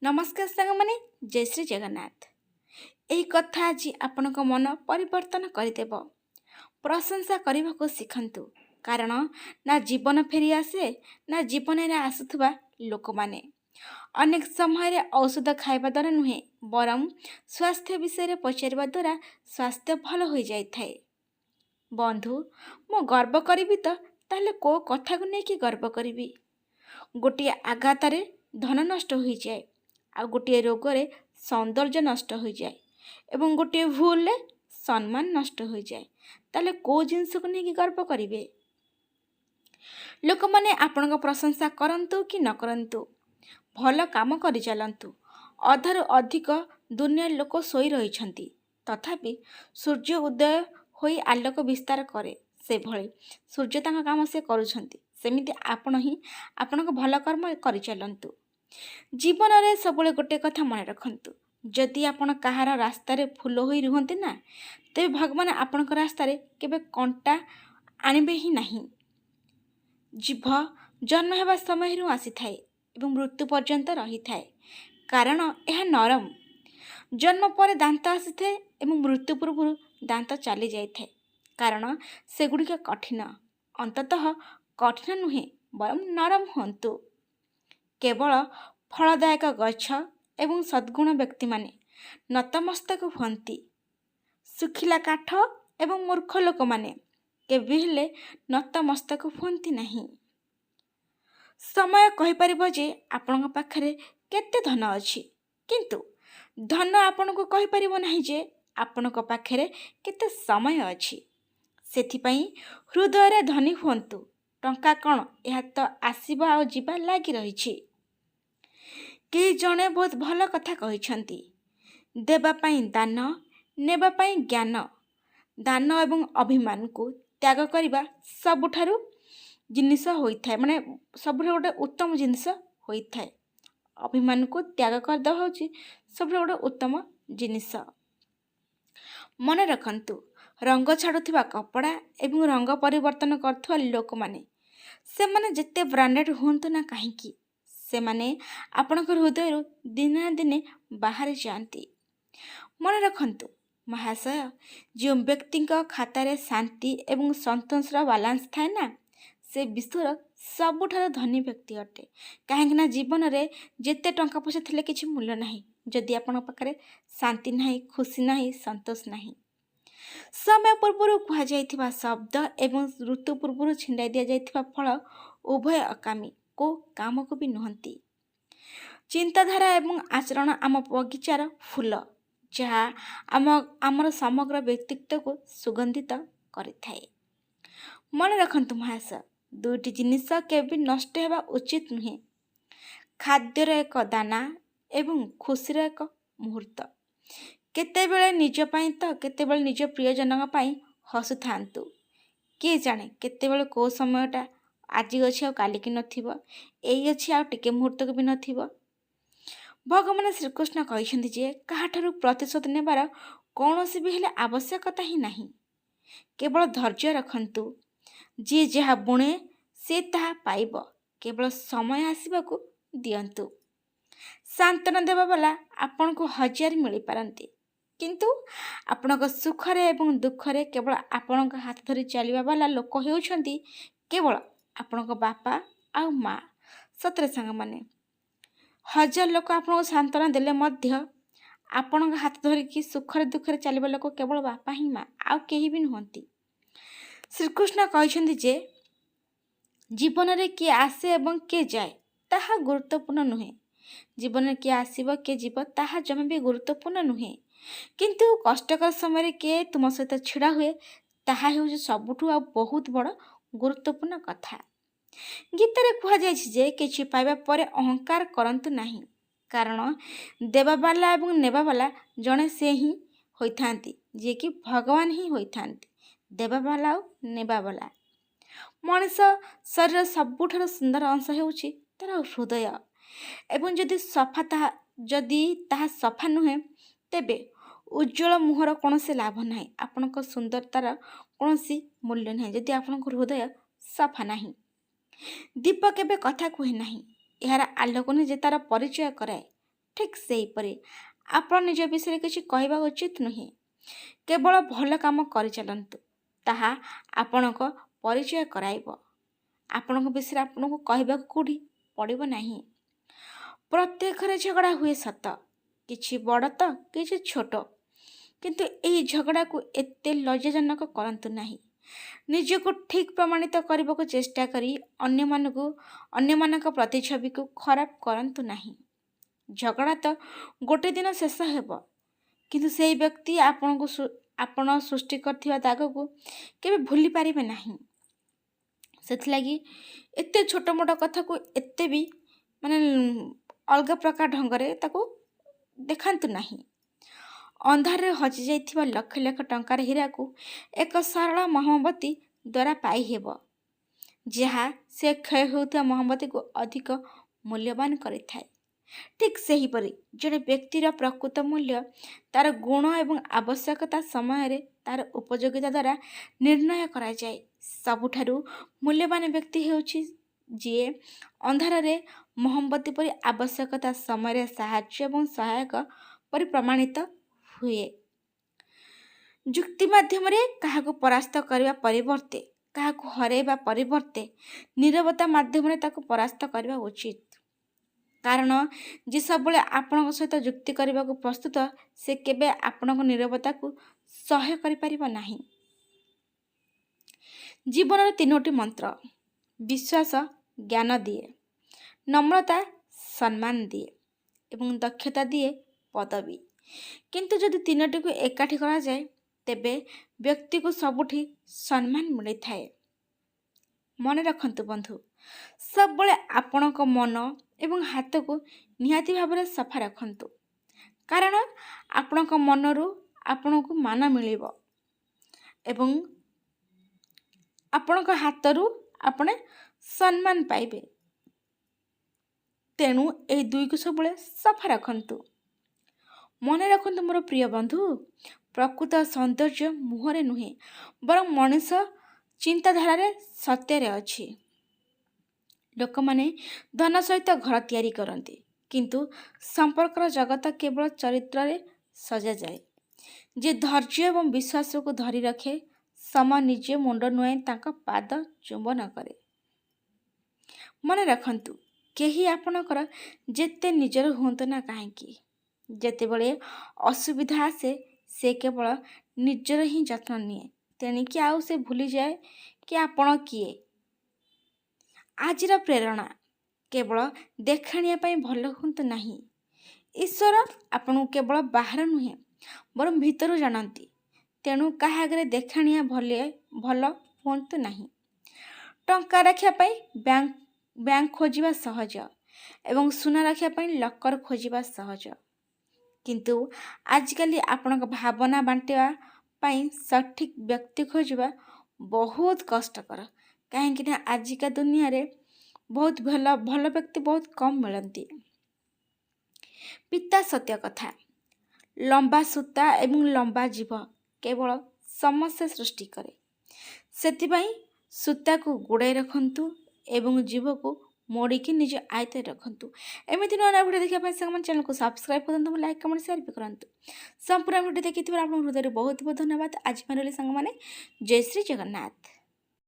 नमस्कार साଙ୍ଗमाने जय श्री जगन्नाथ। ଏହି କଥା ଆଜି ଆପଣଙ୍କ ମନ ପରିବର୍ତ୍ତନ କରିଦେବ। ପ୍ରଶଂସା କରିବାକୁ ଶିଖନ୍ତୁ, କାରଣ ନା ଜୀବନ ଫେରି ଆସେ ନା ଜୀବନରେ ଆସୁଥିବା ଲୋକମାନେ ଅନେକ ସମୟରେ ଔଷଧ ଖାଇବା ଦ୍ୱାରା ନୁହେଁ, ବରଂ ସ୍ୱାସ୍ଥ୍ୟ ବିଷୟରେ ପଚାରିବା ଦ୍ୱାରା ସ୍ୱାସ୍ଥ୍ୟ ଭଲ ହୋଇଯାଇଥାଏ। ବନ୍ଧୁ, ମୁଁ ଗର୍ବ କରିବି ତ ତାହେଲେ କେଉଁ କଥାକୁ ନେଇକି ଗର୍ବ କରିବି? ଗୋଟିଏ ଆଘାତରେ ଧନ ନଷ୍ଟ ହୋଇଯାଏ, ଆଉ ଗୋଟିଏ ରୋଗରେ ସୌନ୍ଦର୍ଯ୍ୟ ନଷ୍ଟ ହୋଇଯାଏ ଏବଂ ଗୋଟିଏ ଭୁଲରେ ସମ୍ମାନ ନଷ୍ଟ ହୋଇଯାଏ। ତାହେଲେ କେଉଁ ଜିନିଷକୁ ନେଇକି ଗର୍ବ କରିବେ? ଲୋକମାନେ ଆପଣଙ୍କ ପ୍ରଶଂସା କରନ୍ତୁ କି ନ କରନ୍ତୁ, ଭଲ କାମ କରିଚାଲନ୍ତୁ। ଅଧାରୁ ଅଧିକ ଦୁନିଆର ଲୋକ ଶୋଇ ରହିଛନ୍ତି, ତଥାପି ସୂର୍ଯ୍ୟ ଉଦୟ ହୋଇ ଆଲୋକ ବିସ୍ତାର କରେ ସେଭଳି ସୂର୍ଯ୍ୟ ତାଙ୍କ କାମ ସେ କରୁଛନ୍ତି। ସେମିତି ଆପଣ ହିଁ ଆପଣଙ୍କ ଭଲ କର୍ମ କରିଚାଲନ୍ତୁ। ଜୀବନରେ ସବୁବେଳେ ଗୋଟେ କଥା ମନେ ରଖନ୍ତୁ, ଯଦି ଆପଣ କାହାର ରାସ୍ତାରେ ଫୁଲ ହୋଇ ରୁହନ୍ତି ନା, ତେବେ ଭଗବାନ ଆପଣଙ୍କ ରାସ୍ତାରେ କେବେ କଣ୍ଟା ଆଣିବେ ହିଁ ନାହିଁ। ଜିଭ ଜନ୍ମ ହେବା ସମୟରୁ ଆସିଥାଏ ଏବଂ ମୃତ୍ୟୁ ପର୍ଯ୍ୟନ୍ତ ରହିଥାଏ, କାରଣ ଏହା ନରମ। ଜନ୍ମ ପରେ ଦାନ୍ତ ଆସିଥାଏ ଏବଂ ମୃତ୍ୟୁ ପୂର୍ବରୁ ଦାନ୍ତ ଚାଲି ଯାଇଥାଏ, କାରଣ ସେଗୁଡ଼ିକ କଠିନ। ଅନ୍ତତଃ କଠିନ ନୁହେଁ, ବରଂ ନରମ ହୁଅନ୍ତୁ। କେବଳ ଫଳଦାୟକ ଗଛ ଏବଂ ସଦ୍ଗୁଣ ବ୍ୟକ୍ତିମାନେ ନତମସ୍ତକ ହୁଅନ୍ତି। ଶୁଖିଲା କାଠ ଏବଂ ମୂର୍ଖ ଲୋକମାନେ କେବେ ହେଲେ ନତମସ୍ତକ ହୁଅନ୍ତି ନାହିଁ। ସମୟ କହିପାରିବ ଯେ ଆପଣଙ୍କ ପାଖରେ କେତେ ଧନ ଅଛି, କିନ୍ତୁ ଧନ ଆପଣଙ୍କୁ କହିପାରିବ ନାହିଁ ଯେ ଆପଣଙ୍କ ପାଖରେ କେତେ ସମୟ ଅଛି। ସେଥିପାଇଁ ହୃଦୟରେ ଧନୀ ହୁଅନ୍ତୁ। ଟଙ୍କା କ'ଣ, ଏହା ତ ଆସିବା ଆଉ ଯିବା ଲାଗି ରହିଛି। କେହି ଜଣେ ବହୁତ ଭଲ କଥା କହିଛନ୍ତି, ଦେବା ପାଇଁ ଦାନ, ନେବା ପାଇଁ ଜ୍ଞାନ। ଦାନ ଏବଂ ଅଭିମାନକୁ ତ୍ୟାଗ କରିବା ସବୁଠାରୁ ଜିନିଷ ହୋଇଥାଏ, ସବୁଠାରୁ ଗୋଟେ ଉତ୍ତମ ଜିନିଷ ହୋଇଥାଏ। ଅଭିମାନକୁ ତ୍ୟାଗ କରିଦେବା ହେଉଛି ସବୁଠାରୁ ଗୋଟେ ଉତ୍ତମ ଜିନିଷ। ମନେ ରଖନ୍ତୁ, ରଙ୍ଗ ଛାଡ଼ୁଥିବା କପଡ଼ା ଏବଂ ରଙ୍ଗ ପରିବର୍ତ୍ତନ କରୁଥିବା ଲୋକମାନେ, ସେମାନେ ଯେତେ ବ୍ରାଣ୍ଡେଡ଼ ହୁଅନ୍ତୁ ନା କାହିଁକି, ସେମାନେ ଆପଣଙ୍କ ହୃଦୟରୁ ଦିନେ ନା ଦିନେ ବାହାରି ଯାଆନ୍ତି। ମନେ ରଖନ୍ତୁ ମହାଶୟ, ଯେଉଁ ବ୍ୟକ୍ତିଙ୍କ ଖାତାରେ ଶାନ୍ତି ଏବଂ ସନ୍ତୋଷର ବାଲାନ୍ସ ଥାଏ ନା, ସେ ବିଶ୍ୱର ସବୁଠାରୁ ଧନୀ ବ୍ୟକ୍ତି ଅଟେ। କାହିଁକିନା ଜୀବନରେ ଯେତେ ଟଙ୍କା ପଇସା ଥିଲେ କିଛି ମୂଲ୍ୟ ନାହିଁ, ଯଦି ଆପଣଙ୍କ ପାଖରେ ଶାନ୍ତି ନାହିଁ, ଖୁସି ନାହିଁ, ସନ୍ତୋଷ ନାହିଁ। ସମୟ ପୂର୍ବରୁ କୁହାଯାଇଥିବା ଶବ୍ଦ ଏବଂ ଋତୁ ପୂର୍ବରୁ ଛିଣ୍ଡାଇ ଦିଆଯାଇଥିବା ଫଳ ଉଭୟ ଅକାମୀ, କେଉଁ କାମକୁ ବି ନୁହନ୍ତି। ଚିନ୍ତାଧାରା ଏବଂ ଆଚରଣ ଆମ ବଗିଚାର ଫୁଲ, ଯାହା ଆମର ସମଗ୍ର ବ୍ୟକ୍ତିତ୍ୱକୁ ସୁଗନ୍ଧିତ କରିଥାଏ। ମନେ ରଖନ୍ତୁ ମହାଶୟ, ଦୁଇଟି ଜିନିଷ କେବେ ନଷ୍ଟ ହେବା ଉଚିତ ନୁହେଁ, ଖାଦ୍ୟର ଏକ ଦାନା ଏବଂ ଖୁସିର ଏକ ମୁହୂର୍ତ୍ତ। କେତେବେଳେ ନିଜ ପାଇଁ ତ କେତେବେଳେ ନିଜ ପ୍ରିୟଜନଙ୍କ ପାଇଁ ହସୁଥାନ୍ତୁ। କିଏ ଜାଣେ କେତେବେଳେ କେଉଁ ସମୟଟା ଆଜି ଅଛି ଆଉ କାଲିକି ନଥିବ, ଏଇ ଅଛି ଆଉ ଟିକେ ମୁହୂର୍ତ୍ତକୁ ବି ନଥିବ। ଭଗବାନ ଶ୍ରୀକୃଷ୍ଣ କହିଛନ୍ତି ଯେ କାହାଠାରୁ ପ୍ରତିଶୋଧ ନେବାର କୌଣସି ବି ହେଲେ ଆବଶ୍ୟକତା ହିଁ ନାହିଁ। କେବଳ ଧୈର୍ଯ୍ୟ ରଖନ୍ତୁ। ଯିଏ ଯାହା ବୁଣେ ସେ ତାହା ପାଇବ, କେବଳ ସମୟ ଆସିବାକୁ ଦିଅନ୍ତୁ। ସାନ୍ତ୍ୱନା ଦେବା ବାଲା ଆପଣଙ୍କୁ ହଜାର ମିଳିପାରନ୍ତି, କିନ୍ତୁ ଆପଣଙ୍କ ସୁଖରେ ଏବଂ ଦୁଃଖରେ କେବଳ ଆପଣଙ୍କ ହାତ ଧରି ଚାଲିବା ବାଲା ଲୋକ ହେଉଛନ୍ତି କେବଳ ଆପଣଙ୍କ ବାପା ଆଉ ମା'। ସତରେ ସାଙ୍ଗମାନେ, ହଜାର ଲୋକ ଆପଣଙ୍କୁ ସାନ୍ତ୍ୱନା ଦେଲେ ମଧ୍ୟ ଆପଣଙ୍କ ହାତ ଧରିକି ସୁଖରେ ଦୁଃଖରେ ଚାଲିବା ଲୋକ କେବଳ ବାପା ହିଁ ମା', ଆଉ କେହି ବି ନୁହନ୍ତି। ଶ୍ରୀକୃଷ୍ଣ କହିଛନ୍ତି ଯେ ଜୀବନରେ କିଏ ଆସେ ଏବଂ କିଏ ଯାଏ ତାହା ଗୁରୁତ୍ୱପୂର୍ଣ୍ଣ ନୁହେଁ। ଜୀବନରେ କିଏ ଆସିବ କିଏ ଯିବ ତାହା ଜମା ବି ଗୁରୁତ୍ୱପୂର୍ଣ୍ଣ ନୁହେଁ, କିନ୍ତୁ କଷ୍ଟକର ସମୟରେ କିଏ ତୁମ ସହିତ ଛିଡ଼ା ହୁଏ ତାହା ହେଉଛି ସବୁଠୁ ଆଉ ବହୁତ ବଡ଼ ଗୁରୁତ୍ୱପୂର୍ଣ୍ଣ କଥା। ଗୀତାରେ କୁହାଯାଇଛି ଯେ କିଛି ପାଇବା ପରେ ଅହଙ୍କାର କରନ୍ତୁ ନାହିଁ, କାରଣ ଦେବାବାଲା ଏବଂ ନେବାବାଲା ଜଣେ ସେ ହିଁ ହୋଇଥାନ୍ତି, ଯିଏକି ଭଗବାନ ହିଁ ହୋଇଥାନ୍ତି, ଦେବାବାଲା ଆଉ ନେବାବାଲା। ମଣିଷ ଶରୀରର ସବୁଠାରୁ ସୁନ୍ଦର ଅଂଶ ହେଉଛି ତା'ର ହୃଦୟ, ଏବଂ ଯଦି ତାହା ସଫା ନୁହେଁ, ତେବେ ଉଜ୍ଜଳ ମୁହଁର କୌଣସି ଲାଭ ନାହିଁ। ଆପଣଙ୍କ ସୁନ୍ଦରତାର କୌଣସି ମୂଲ୍ୟ ନାହିଁ ଯଦି ଆପଣଙ୍କ ହୃଦୟ ସଫା ନାହିଁ। ଦୀପ କେବେ କଥା କୁହେ ନାହିଁ, ଏହାର ଆଲୋକ ନିଜେ ତା'ର ପରିଚୟ କରାଏ। ଠିକ୍ ସେହିପରି ଆପଣ ନିଜ ବିଷୟରେ କିଛି କହିବା ଉଚିତ ନୁହେଁ। କେବଳ ଭଲ କାମ କରିଚାଲନ୍ତୁ, ତାହା ଆପଣଙ୍କ ପରିଚୟ କରାଇବ। ଆପଣଙ୍କ ବିଷୟରେ ଆପଣଙ୍କୁ କହିବାକୁ କେଉଁଠି ପଡ଼ିବ ନାହିଁ। ପ୍ରତ୍ୟେକ ଘରେ ଝଗଡ଼ା ହୁଏ ସତ, କିଛି ବଡ଼ ତ କିଛି ଛୋଟ, କିନ୍ତୁ ଏହି ଝଗଡ଼ାକୁ ଏତେ ଲଜ୍ଜାଜନକ କରନ୍ତୁ ନାହିଁ। ନିଜକୁ ଠିକ୍ ପ୍ରମାଣିତ କରିବାକୁ ଚେଷ୍ଟା କରି ଅନ୍ୟମାନଙ୍କ ପ୍ରତିଛବିକୁ ଖରାପ କରନ୍ତୁ ନାହିଁ। ଝଗଡ଼ା ତ ଗୋଟେ ଦିନ ଶେଷ ହେବ, କିନ୍ତୁ ସେହି ବ୍ୟକ୍ତି ଆପଣ ସୃଷ୍ଟି କରିଥିବା ଦାଗକୁ କେବେ ଭୁଲି ପାରିବେ ନାହିଁ। ସେଥିଲାଗି ଏତେ ଛୋଟ ମୋଟ କଥାକୁ ଏତେ ବି ଅଲଗା ପ୍ରକାର ଢଙ୍ଗରେ ତାକୁ ଦେଖାନ୍ତୁ ନାହିଁ। ଅନ୍ଧାରରେ ହଜିଯାଇଥିବା ଲକ୍ଷ ଲକ୍ଷ ଟଙ୍କାର ହୀରାକୁ ଏକ ସରଳ ମହମବତୀ ଦ୍ୱାରା ପାଇହେବ, ଯାହା ସେ କ୍ଷୟ ହେଉଥିବା ମହମବତୀକୁ ଅଧିକ ମୂଲ୍ୟବାନ କରିଥାଏ। ଠିକ୍ ସେହିପରି ଜଣେ ବ୍ୟକ୍ତିର ପ୍ରକୃତ ମୂଲ୍ୟ ତା'ର ଗୁଣ ଏବଂ ଆବଶ୍ୟକତା ସମୟରେ ତା'ର ଉପଯୋଗିତା ଦ୍ୱାରା ନିର୍ଣ୍ଣୟ କରାଯାଏ। ସବୁଠାରୁ ମୂଲ୍ୟବାନ ବ୍ୟକ୍ତି ହେଉଛି ଯିଏ ଅନ୍ଧାରରେ ମହମବତୀ ପରି ଆବଶ୍ୟକତା ସମୟରେ ସାହାଯ୍ୟ ଏବଂ ସହାୟକ ପରି ପ୍ରମାଣିତ ହୁଏ। ଯୁକ୍ତି ମାଧ୍ୟମରେ କାହାକୁ ପରାସ୍ତ କରିବା ପରିବର୍ତ୍ତେ, କାହାକୁ ହରାଇବା ପରିବର୍ତ୍ତେ ନୀରବତା ମାଧ୍ୟମରେ ତାକୁ ପରାସ୍ତ କରିବା ଉଚିତ। କାରଣ ଯିଏ ସବୁବେଳେ ଆପଣଙ୍କ ସହିତ ଯୁକ୍ତି କରିବାକୁ ପ୍ରସ୍ତୁତ, ସେ କେବେ ଆପଣଙ୍କ ନୀରବତାକୁ ସହ୍ୟ କରିପାରିବ ନାହିଁ। ଜୀବନର 3ଟି ମନ୍ତ୍ର: ବିଶ୍ୱାସ ଜ୍ଞାନ ଦିଏ, ନମ୍ରତା ସମ୍ମାନ ଦିଏ ଏବଂ ଦକ୍ଷତା ଦିଏ ପଦବୀ। କିନ୍ତୁ ଯଦି 3ଟିକୁ ଏକାଠି କରାଯାଏ, ତେବେ ବ୍ୟକ୍ତିକୁ ସବୁଠି ସମ୍ମାନ ମିଳିଥାଏ। ମନେ ରଖନ୍ତୁ ବନ୍ଧୁ, ସବୁବେଳେ ଆପଣଙ୍କ ମନ ଏବଂ ହାତକୁ ନିହାତି ଭାବରେ ସଫା ରଖନ୍ତୁ, କାରଣ ଆପଣଙ୍କ ମନରୁ ଆପଣଙ୍କୁ ମାନ ମିଳିବ ଏବଂ ଆପଣଙ୍କ ହାତରୁ ଆପଣ ସମ୍ମାନ ପାଇବେ। ତେଣୁ ଏହି ଦୁଇକୁ ସବୁବେଳେ ସଫା ରଖନ୍ତୁ। ମନେ ରଖନ୍ତୁ ମୋର ପ୍ରିୟ ବନ୍ଧୁ, ପ୍ରକୃତ ସୌନ୍ଦର୍ଯ୍ୟ ମୁହଁରେ ନୁହେଁ, ବରଂ ମଣିଷ ଚିନ୍ତାଧାରାରେ ସତ୍ୟରେ ଅଛି। ଲୋକମାନେ ଧନ ସହିତ ଘର ତିଆରି କରନ୍ତି, କିନ୍ତୁ ସମ୍ପର୍କର ଜଗତ କେବଳ ଚରିତ୍ରରେ ସଜାଯାଏ। ଯିଏ ଧୈର୍ଯ୍ୟ ଏବଂ ବିଶ୍ୱାସକୁ ଧରି ରଖେ, ସମୟ ନିଜେ ମୁଣ୍ଡ ନୁଆଁଇ ତାଙ୍କ ପାଦ ଚୁମ୍ବନ କରେ। ମନେ ରଖନ୍ତୁ, କେହି ଆପଣଙ୍କର ଯେତେ ନିଜର ହୁଅନ୍ତୁ ନା କାହିଁକି, ଯେତେବେଳେ ଅସୁବିଧା ଆସେ ସେ କେବଳ ନିଜର ହିଁ ଯତ୍ନ ନିଏ। ତେଣିକି ଆଉ ସେ ଭୁଲିଯାଏ କି ଆପଣ କିଏ। ଆଜିର ପ୍ରେରଣା: କେବଳ ଦେଖାଣିଆ ପାଇଁ ଭଲ ହୁଅନ୍ତୁ ନାହିଁ। ଈଶ୍ୱର ଆପଣଙ୍କୁ କେବଳ ବାହାର ନୁହେଁ, ବରଂ ଭିତରୁ ଜାଣନ୍ତି। ତେଣୁ କାହା ଆଗରେ ଦେଖାଣିଆ ଭଲ ହୁଅନ୍ତୁ ନାହିଁ। ଟଙ୍କା ରଖିବା ପାଇଁ ବ୍ୟାଙ୍କ ଖୋଜିବା ସହଜ ଏବଂ ସୁନା ରଖିବା ପାଇଁ ଲକର ଖୋଜିବା ସହଜ, କିନ୍ତୁ ଆଜିକାଲି ଆପଣଙ୍କ ଭାବନା ବାଣ୍ଟିବା ପାଇଁ ସଠିକ୍ ବ୍ୟକ୍ତି ଖୋଜିବା ବହୁତ କଷ୍ଟକର। କାହିଁକି ନା ଆଜିକା ଦୁନିଆରେ ବହୁତ ଭଲ ବ୍ୟକ୍ତି ବହୁତ କମ୍ ମିଳନ୍ତି। ପିତା ସତ୍ୟ କଥା: ଲମ୍ବା ସୂତା ଏବଂ ଲମ୍ବା ଜୀବ କେବଳ ସମସ୍ୟା ସୃଷ୍ଟି କରେ। ସେଥିପାଇଁ ସୂତାକୁ ଗୁଡ଼ାଇ ରଖନ୍ତୁ ଏବଂ ଜୀବକୁ ମୋଡ଼ିକି ନିଜ ଆୟତ୍ତରେ ରଖନ୍ତୁ। ଏମିତି ନୂଆ ନୂଆ ଭିଡ଼ିଓ ଦେଖିବା ପାଇଁ ସାଙ୍ଗମାନେ ଚ୍ୟାନେଲକୁ ସବସ୍କ୍ରାଇବ୍ କରନ୍ତୁ, ଲାଇକ୍ କମେଣ୍ଟ ସେୟାର ବି କରନ୍ତୁ। ସମ୍ପୂର୍ଣ୍ଣ ଭିଡ଼ିଓ ଦେଖିଥିବାରୁ ଆପଣଙ୍କ ହୃଦୟରୁ ବହୁତ ବହୁତ ଧନ୍ୟବାଦ। ଆଜି ପାଇଁ ରହିଲି ସାଙ୍ଗମାନେ, ଜୟ ଶ୍ରୀ ଜଗନ୍ନାଥ।